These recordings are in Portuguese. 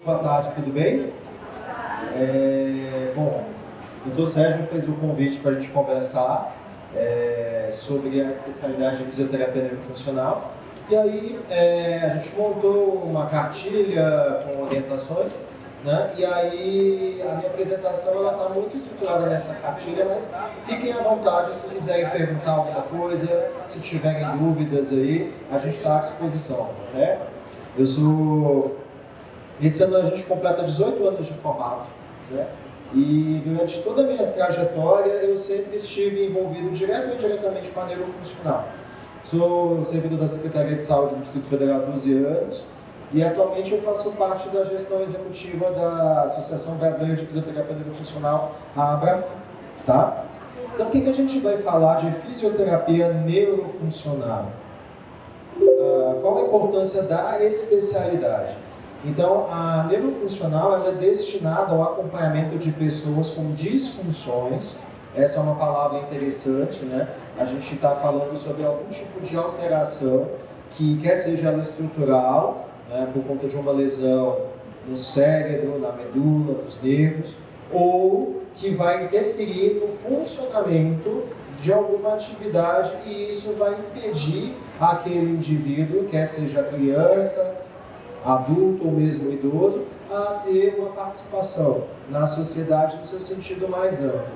Boa tarde, tudo bem? Bom, o Dr. Sérgio fez o convite para a gente conversar sobre a especialidade de fisioterapia neurofuncional. E aí a gente montou uma cartilha com orientações, né? E aí a minha apresentação está muito estruturada nessa cartilha, mas fiquem à vontade se quiserem perguntar alguma coisa, se tiverem dúvidas aí, a gente está à disposição, tá certo? Esse ano a gente completa 18 anos de formato, né? E durante toda a minha trajetória eu sempre estive envolvido direto ou indiretamente com a neurofuncional. Sou servidor da Secretaria de Saúde do Distrito Federal há 12 anos e atualmente eu faço parte da gestão executiva da Associação Brasileira de Fisioterapia Neurofuncional, a ABRAF, tá? Então o que a gente vai falar de fisioterapia neurofuncional? Qual a importância da especialidade? Então, a neurofuncional ela é destinada ao acompanhamento de pessoas com disfunções. Essa é uma palavra interessante, né? A gente está falando sobre algum tipo de alteração que quer seja ela estrutural, né, por conta de uma lesão no cérebro, na medula, nos nervos, ou que vai interferir no funcionamento de alguma atividade e isso vai impedir aquele indivíduo, quer seja criança, adulto ou mesmo idoso, a ter uma participação na sociedade no seu sentido mais amplo.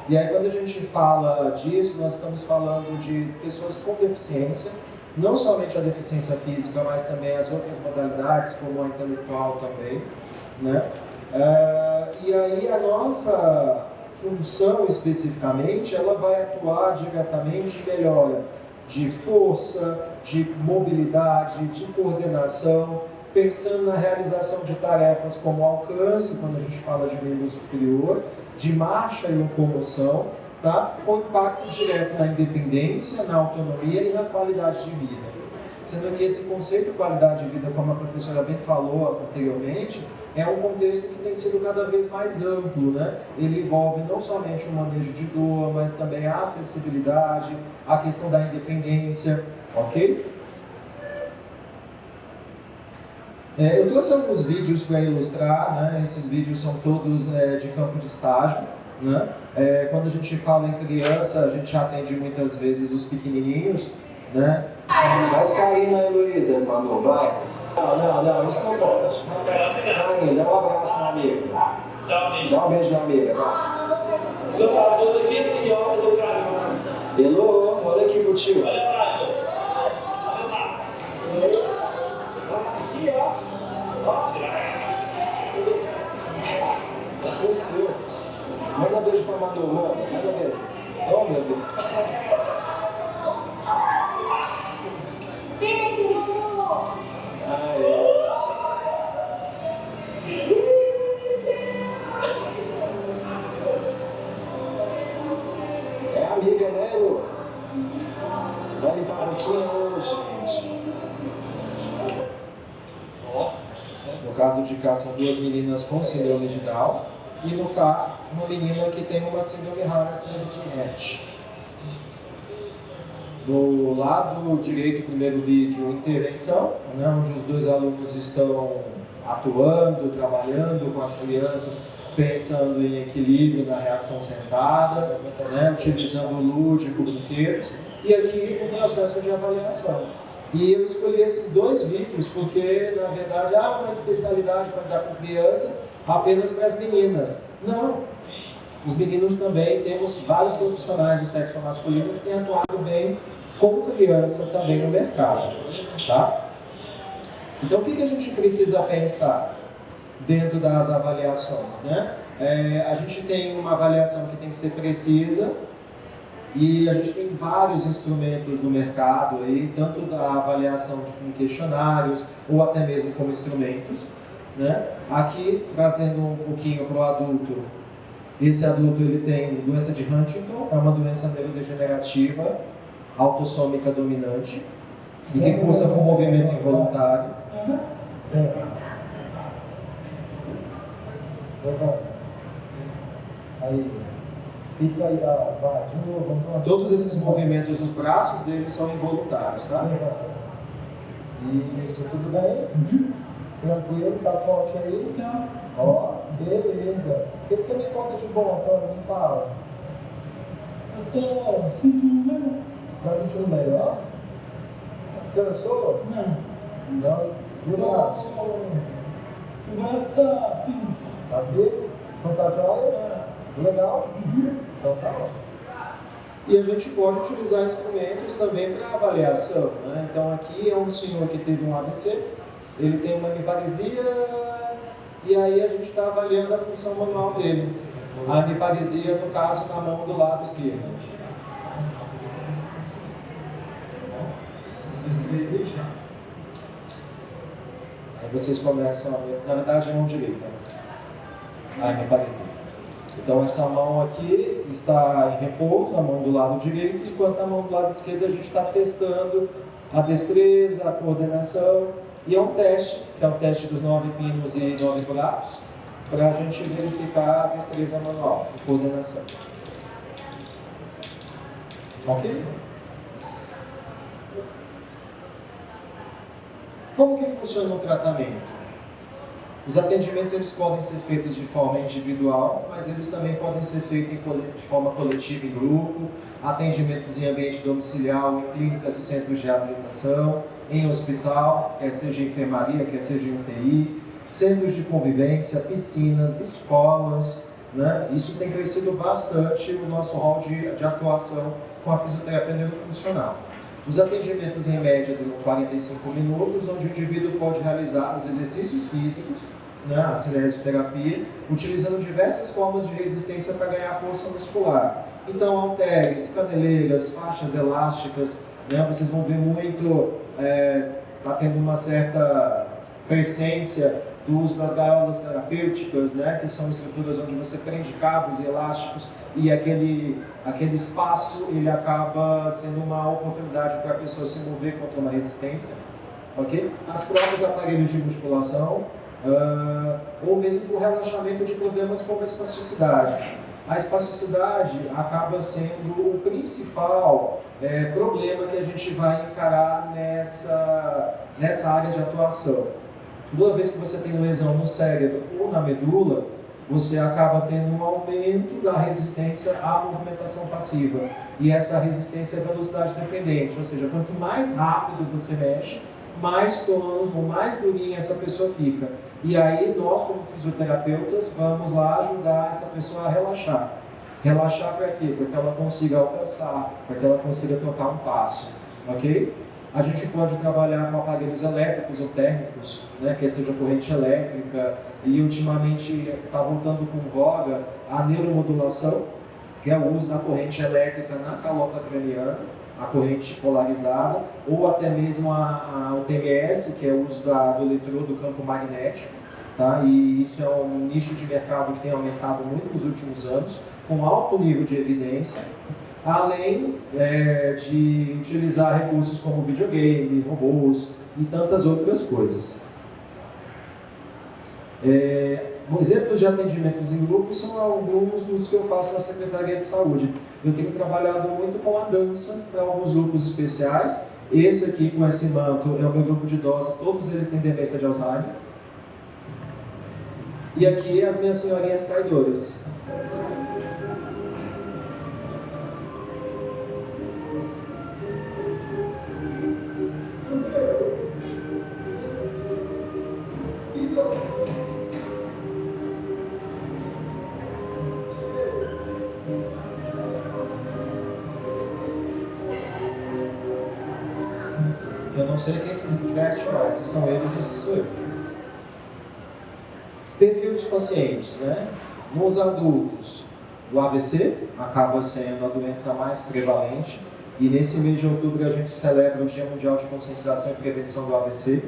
E aí quando a gente fala disso, nós estamos falando de pessoas com deficiência, não somente a deficiência física, mas também as outras modalidades, como a intelectual também, né? E aí a nossa função especificamente, ela vai atuar diretamente em melhora de força, de mobilidade, de coordenação, pensando na realização de tarefas como alcance, quando a gente fala de membro superior, de marcha e locomoção, tá? Com impacto direto na independência, na autonomia e na qualidade de vida. Sendo que esse conceito de qualidade de vida, como a professora bem falou anteriormente, é um contexto que tem sido cada vez mais amplo, né? Ele envolve não somente o manejo de dor, mas também a acessibilidade, a questão da independência, ok? Eu trouxe alguns vídeos para ilustrar, né? Esses vídeos são todos de campo de estágio, né? Quando a gente fala em criança, a gente atende muitas vezes os pequenininhos, né? Vai cair, né, Heloísa? Mandou, vai. Não, isso não pode. Vai, dá um abraço na amiga. Dá um beijo na amiga, vai. Elô, olha aqui pro tio. É seu. Manda beijo pra Manu, mano. Manda beijo. Oh, meu Deus. Beijo, Manu. É amiga, né, Elô? Vai limpar a boquinha hoje, gente. No caso de cá, são duas meninas com síndrome de Down e no cá, uma menina que tem uma síndrome rara, síndrome de Rett. Do lado direito, primeiro vídeo, intervenção, né, onde os dois alunos estão atuando, trabalhando com as crianças, pensando em equilíbrio na reação sentada, né, utilizando o lúdico, brinquedos, e aqui o processo de avaliação. E eu escolhi esses dois vídeos porque, na verdade, há uma especialidade para lidar com criança apenas para as meninas. Não. Os meninos também, temos vários profissionais do sexo masculino que têm atuado bem com criança também no mercado. Tá? Então, o que a gente precisa pensar dentro das avaliações, né? A gente tem uma avaliação que tem que ser precisa, e a gente tem vários instrumentos no mercado, aí, tanto da avaliação com questionários, ou até mesmo como instrumentos, né? Aqui, trazendo um pouquinho para o adulto, esse adulto ele tem doença de Huntington, é uma doença neurodegenerativa, autossômica dominante, e que cursa com movimento involuntário. Sim. Aí. Fica aí, vai, de novo, vamos. Todos esses movimentos dos braços deles são involuntários, tá? Isso, tudo bem? Tranquilo, tá forte aí? Tá. Ó, beleza. O que você me conta de bom, Antônio? Me fala. Eu tô sentindo melhor. Você tá sentindo melhor? Cansou? Não. Não. E o braço? O braço tá firme. Tá vivo? Não tá jóia? Tá. Legal? Então tá ótimo. E a gente pode utilizar instrumentos também para avaliação, né? Então aqui é um senhor que teve um AVC, ele tem uma hemiparesia e aí a gente está avaliando a função manual dele. A hemiparesia, no caso, na mão do lado esquerdo. Aí vocês começam a ver, na verdade é a mão direita, a hemiparesia. Então essa mão aqui está em repouso, a mão do lado direito, enquanto a mão do lado esquerdo a gente está testando a destreza, a coordenação, e é um teste, que é o teste dos 9 pinos e 9 buracos, para a gente verificar a destreza manual e coordenação. Ok? Como que funciona o tratamento? Os atendimentos eles podem ser feitos de forma individual, mas eles também podem ser feitos de forma coletiva em grupo, atendimentos em ambiente domiciliar, em clínicas e centros de reabilitação, em hospital, quer seja em enfermaria, quer seja em UTI, centros de convivência, piscinas, escolas, né? Isso tem crescido bastante o nosso rol de atuação com a fisioterapia neurofuncional. Os atendimentos em média duram 45 minutos, onde o indivíduo pode realizar os exercícios físicos, né, a cinesioterapia, utilizando diversas formas de resistência para ganhar força muscular. Então, halteres, caneleiras, faixas elásticas, né, vocês vão ver muito, está tendo uma certa crescência do uso das gaiolas terapêuticas, né, que são estruturas onde você prende cabos e elásticos e aquele espaço ele acaba sendo uma oportunidade para a pessoa se mover contra uma resistência, ok? As próprios aparelhos de musculação, ou mesmo para o relaxamento de problemas como a espasticidade. A espasticidade acaba sendo o principal problema que a gente vai encarar nessa área de atuação. Toda vez que você tem lesão no cérebro ou na medula, você acaba tendo um aumento da resistência à movimentação passiva. E essa resistência é velocidade dependente, ou seja, quanto mais rápido você mexe, mais tônus ou mais durinha essa pessoa fica. E aí nós, como fisioterapeutas, vamos lá ajudar essa pessoa a relaxar. Relaxar para quê? Para que ela consiga alcançar, para que ela consiga trocar um passo, ok? A gente pode trabalhar com aparelhos elétricos ou térmicos, né, que seja corrente elétrica, e ultimamente está voltando com voga a neuromodulação, que é o uso da corrente elétrica na calota craniana, a corrente polarizada, ou até mesmo o TMS, que é o uso do eletrodo do campo magnético, tá? E isso é um nicho de mercado que tem aumentado muito nos últimos anos, com alto nível de evidência, além de utilizar recursos como videogame, robôs e tantas outras coisas. Exemplos de atendimentos em grupo são alguns dos que eu faço na Secretaria de Saúde. Eu tenho trabalhado muito com a dança para alguns grupos especiais. Esse aqui, com esse manto, é o meu grupo de idosos, todos eles têm demência de Alzheimer. E aqui as minhas senhorinhas caidoras. Eu não sei quem se diverte mais, se são eles ou se sou eu. Perfil dos pacientes, né? Nos adultos, o AVC acaba sendo a doença mais prevalente e nesse mês de outubro a gente celebra o Dia Mundial de Conscientização e Prevenção do AVC.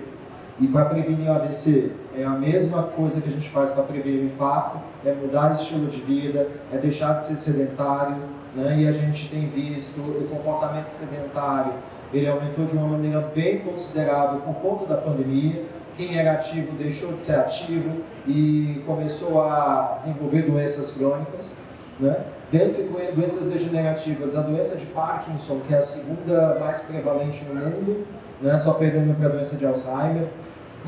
E para prevenir o AVC é a mesma coisa que a gente faz para prevenir o infarto, é mudar o estilo de vida, é deixar de ser sedentário, né? E a gente tem visto o comportamento sedentário, ele aumentou de uma maneira bem considerável por conta da pandemia. Quem era ativo deixou de ser ativo e começou a desenvolver doenças crônicas, né? Dentro de doenças degenerativas, a doença de Parkinson, que é a segunda mais prevalente no mundo, né? Só perdendo para a doença de Alzheimer.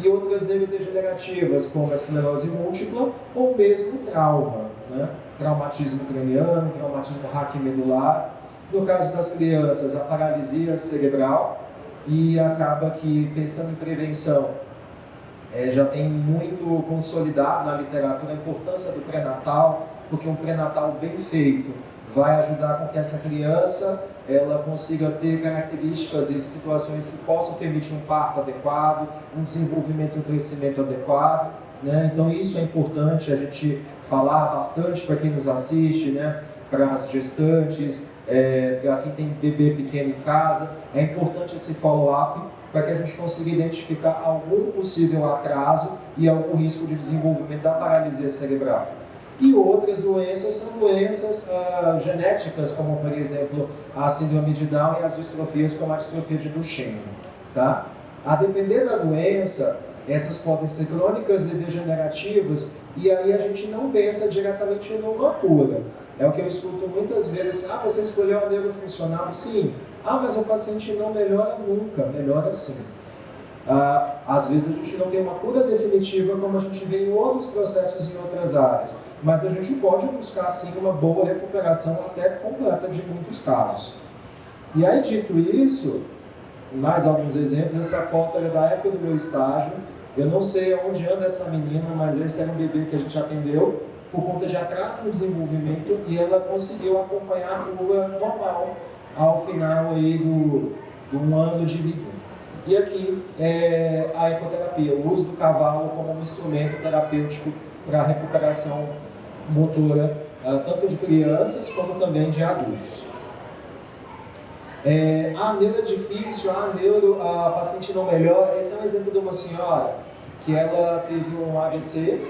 e outras neurodegenerativas, como a esclerose múltipla ou mesmo trauma, né? Traumatismo craniano, traumatismo raquimedular. No caso das crianças, a paralisia cerebral, e acaba que, pensando em prevenção, já tem muito consolidado na literatura a importância do pré-natal, porque um pré-natal bem feito vai ajudar com que essa criança ela consiga ter características e situações que possam permitir um parto adequado, um desenvolvimento e um crescimento adequado, né? Então isso é importante a gente falar bastante para quem nos assiste, né? Para as gestantes, para quem tem bebê pequeno em casa, é importante esse follow-up para que a gente consiga identificar algum possível atraso e algum risco de desenvolvimento da paralisia cerebral. E outras doenças são doenças genéticas, como por exemplo a síndrome de Down e as distrofias como a distrofia de Duchenne. Tá? A depender da doença, essas podem ser crônicas e degenerativas, e aí a gente não pensa diretamente numa cura. É o que eu escuto muitas vezes, assim, você escolheu a neurofuncional? Sim. Mas o paciente não melhora nunca, melhora sim. Às vezes a gente não tem uma cura definitiva, como a gente vê em outros processos em outras áreas, mas a gente pode buscar sim uma boa recuperação até completa de muitos casos. E aí, dito isso, mais alguns exemplos. Essa foto era da época do meu estágio. Eu não sei onde anda essa menina, mas esse era um bebê que a gente atendeu por conta de atraso no desenvolvimento, e ela conseguiu acompanhar a curva normal ao final aí do 1 ano de vida. E aqui é a ecoterapia, o uso do cavalo como um instrumento terapêutico para a recuperação motora, tanto de crianças como também de adultos. A neuro é difícil, a paciente não melhora. Esse é um exemplo de uma senhora que ela teve um AVC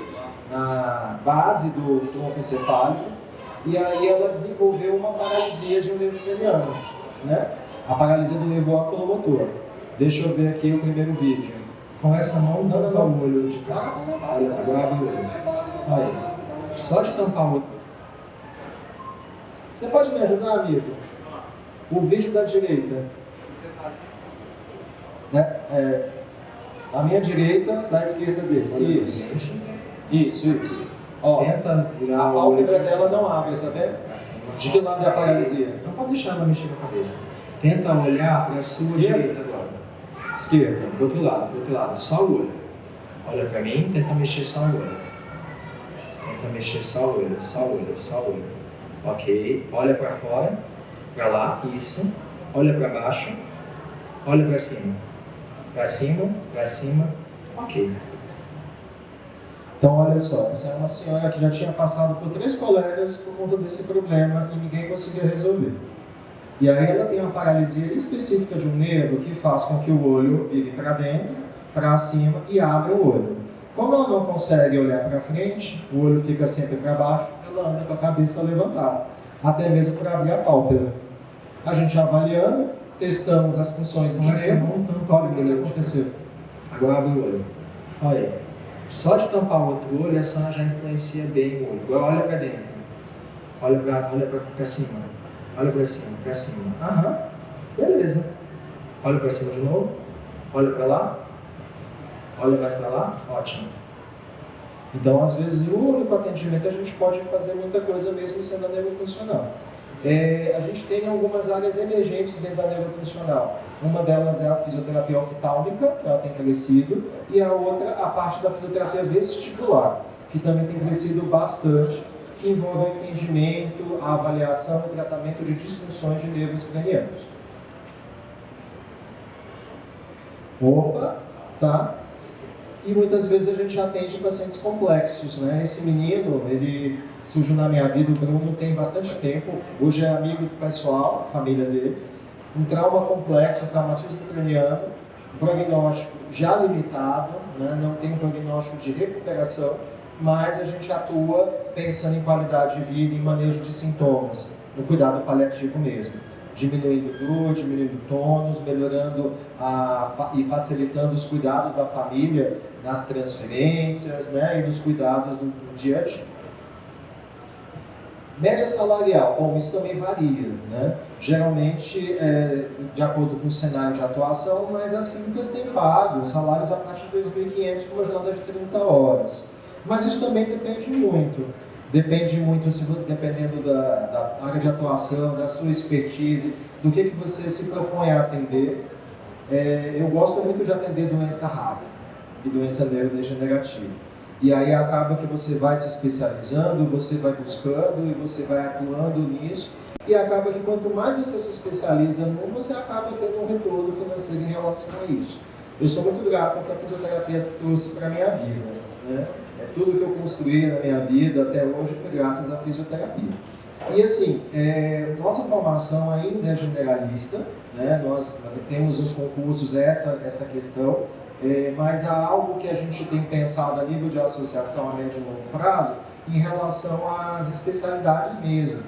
na base do tronco encefálico, e aí ela desenvolveu uma paralisia de um nervo craniano, né? A paralisia do nervo oculomotor. Deixa eu ver aqui o primeiro vídeo. Com essa mão, tampa o olho de cá. Olha, agora abre o olho. Olha aí. Só de tampar o olho. Você pode me ajudar, amigo? O vídeo da direita. Né? A minha direita, da esquerda dele. Isso. Ó, tenta virar a o olho pálpebra pra dela cima. não abre, tá vendo? Assim, De que lado é a paralisia? não pode deixar ela mexer com a cabeça. Tenta olhar para a sua direita agora. Esquerda. Do outro lado, só o olho. Olha para mim, tenta mexer só o olho. Tenta mexer só o olho. Ok, olha para fora, para lá, isso. Olha para baixo, olha para cima. Para cima, ok. Então, olha só, essa é uma senhora que já tinha passado por 3 colegas por conta desse problema e ninguém conseguia resolver. E aí ela tem uma paralisia específica de um nervo que faz com que o olho vire para dentro, para cima e abra o olho. Como ela não consegue olhar para frente, o olho fica sempre para baixo, ela anda com a cabeça levantada, até mesmo para abrir a pálpebra. A gente avaliando, testamos as funções do nervo. Olha o que aconteceu. Agora abre o olho. Olha aí. Só de tampar o outro olho, essa já influencia bem o olho. Agora olha para dentro. Olha para cima. Olha para cima. Aham. Beleza. Olha para cima de novo. Olha para lá. Olha mais para lá. Ótimo. Então, às vezes, no único atendimento a gente pode fazer muita coisa mesmo sendo a neurofuncional. A gente tem algumas áreas emergentes dentro da neurofuncional. Uma delas é a fisioterapia oftálmica, que ela tem crescido, e a outra, a parte da fisioterapia vestibular, que também tem crescido bastante, que envolve o entendimento, a avaliação e tratamento de disfunções de nervos cranianos. Opa, tá? E muitas vezes a gente atende pacientes complexos, né? Esse menino, ele surgiu na minha vida, o Bruno, tem bastante tempo, hoje é amigo do pessoal, a família dele. Um trauma complexo, um traumatismo craniano, um prognóstico já limitado, né? Não tem um prognóstico de recuperação, mas a gente atua pensando em qualidade de vida e manejo de sintomas, no cuidado paliativo mesmo. Diminuindo dor, diminuindo tônus, melhorando e facilitando os cuidados da família nas transferências, né, e nos cuidados do dia a dia. Média salarial, bom, isso também varia, né? Geralmente, de acordo com o cenário de atuação, mas as clínicas têm pago salários a partir de 2.500 por uma jornada de 30 horas. Mas isso também depende muito. Dependendo da área de atuação, da sua expertise, do que você se propõe a atender. Eu gosto muito de atender doença rara e doença neurodegenerativa. E aí acaba que você vai se especializando, você vai buscando e você vai atuando nisso. E acaba que quanto mais você se especializa num, você acaba tendo um retorno financeiro em relação a isso. Eu sou muito grato ao que a fisioterapia trouxe para a minha vida, né? Tudo que eu construí na minha vida até hoje foi graças à fisioterapia. E assim, nossa formação ainda é generalista, né? Nós temos os concursos, essa questão, mas há algo que a gente tem pensado a nível de associação a médio e longo prazo em relação às especialidades mesmo.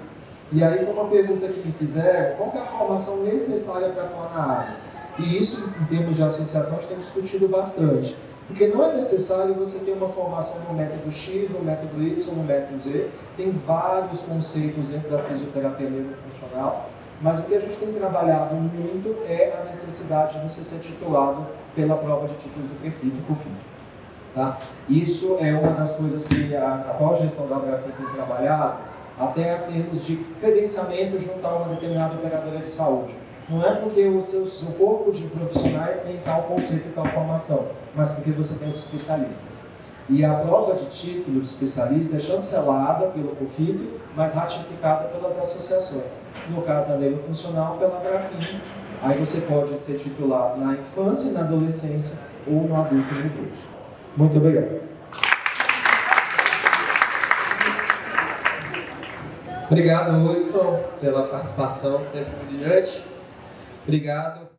E aí foi uma pergunta que me fizeram, qual que é a formação necessária para atuar na área? E isso, em termos de associação, a gente tem discutido bastante. Porque não é necessário você ter uma formação no método X, no método Y, no método Z. Tem vários conceitos dentro da fisioterapia neurofuncional, mas o que a gente tem trabalhado muito é a necessidade de você ser titulado pela prova de títulos do COFIT. Tá? Isso é uma das coisas que a atual gestão da Abrafim tem trabalhado, até em termos de credenciamento junto a uma determinada operadora de saúde. Não é porque o seu corpo de profissionais tem tal conceito e tal formação, mas porque você tem os especialistas. E a prova de título de especialista é chancelada pelo COFIT, mas ratificada pelas associações. No caso da neurofuncional, pela Abrafim. Aí você pode ser titulado na infância, na adolescência ou no adulto e no idoso. Muito obrigado. Obrigado, Hudson, pela participação sempre brilhante. Obrigado.